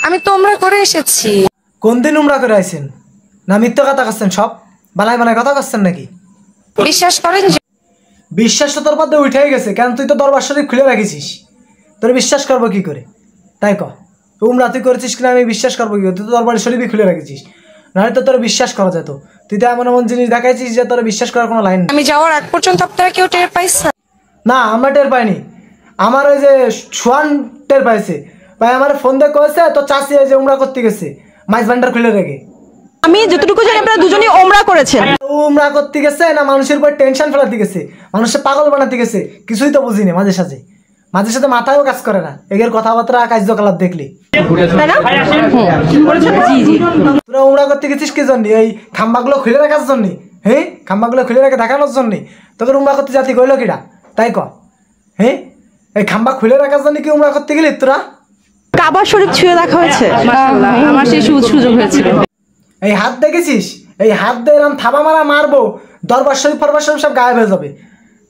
আমি তো উমরা করে এসেছি। কোন দিন উমরা করে আইছেন? না মিথ্যা কথা করছেন? সব বানায় বানায় কথা করছেন নাকি? বিশ্বাস করেন যে বিশ্বাস তো তোর মধ্যে উঠেই গেছে, কারণ তুই তো দরবার শরীফ খুলে রাখিছিস। তোর বিশ্বাস করবো কি করে? তাই ক, উমরা তুই করেছিস কিনা আমি বিশ্বাস করবো কি করে? তুই তো দরবার শরীফই খুলে রাখিছিস, নাহলে তো তোর বিশ্বাস করা যেত। তুই তো এমন এমন জিনিস দেখাইছিস যে তোর বিশ্বাস করার কোনো লাইন নেই। আমি যাওয়ার আগ পর্যন্ত আপনারা কেউ টের পাইছেন? না, আমরা টের পাইনি। আমার ওই যে সোয়ান টের পাইছে। ভাই আমার ফোন দিয়ে কয়েছে তো চাষি যে উমরা করতে গেছে মাইজ ভান্ডার খুলে রেখে। আমি যতটুকু জানি আপনারা দুজনেই ওমরা করেছেন। উমরা করতে গেছে না মানুষের উপর টেনশন ফেলাতে গেছে, মানুষের পাগল বানাতে গেছে, কিছুই তো বুঝিনি। মাঝে সাথে মাথায়ও কাজ করে না এগের কথাবার্তা কার্যকলাপ দেখলি। তোরা উমরা করতে গেছিস কি জন্য? এই খাম্বাগুলো খুলে রাখার জন্য? হ্যাঁ, খাম্বাগুলো খুলে রেখে দেখানোর জন্য তোকে উমরা করতে জাতি কইল কিরা? তাই ক, হ্যাঁ এই খাম্বা খুলে রাখার জন্য কি উমরা করতে গেলি তোরা? কাবা শরীফ ছুঁয়ে দেখা হয়েছে, আমার সেই সুযোগ হয়েছিল। এই হাত দেখেছিস? এই হাত দিয়ে এরকম থাবা মারা মারবো, দরবার শরীফ ফরবার শরীফ সব গায়েব হয়ে যাবে,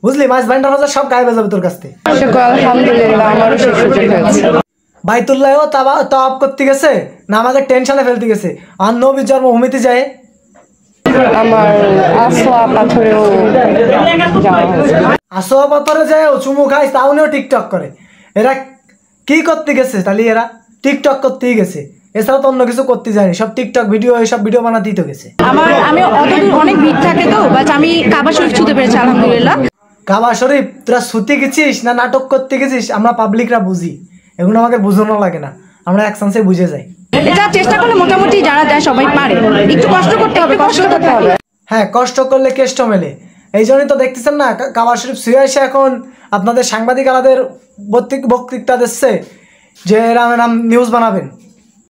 বুঝলি? মাছ ভান্ডার হাজার সব গায়েব হয়ে যাবে তোর কাছ থেকে। আলহামদুলিল্লাহ, আমারও সেই সুযোগ হয়েছে। বাইতুল্লাহও তাওয়াব করতে গেছে না আমাকে টেনশনে ফেলতে গেছে? আর নবীর জন্মভূমিতে যায় আমার আসোয়া পাথরেও যাওয়া হয়েছে। আসোয়া পাথরে যায় চুমু খাইস, তাও নিয়েও টিকটক করে। এরা কি করতে গেছে? তাহলে এরা টিকটক করতেই গেছে, এছাড়া তো অন্য কিছু করতে যায়নি। সব টিকটক ভিডিও, এইসব ভিডিও বানাতেই তো গেছে। আমি অতদূর অনেক ভিড় থাকে তো, বাট আমি কাবা শরীফ ছুঁতে পেরেছি আলহামদুলিল্লাহ। কাবা শরীফ তোরা ছুতে গেছিস না নাটক করতে গেছিস আমরা পাবলিকরা বুঝি, এগুলো আমাকে বুঝানো লাগে না, আমরা এক চান্সে বুঝে যাই। এটা চেষ্টা করলে মোটামুটি যারা যায় সবাই পারে, একটু কষ্ট করতে হবে, কষ্ট করতে হবে। হ্যাঁ, কষ্ট করলে কেষ্ট মেলে। এই জন্যই তো দেখতেছেন না কাবা শরীফ শুয়ে এসে এখন আপনাদের সাংবাদিক আলাদের বক্তৃতা দিচ্ছে যে এরাম এরাম নিউজ বানাবেন।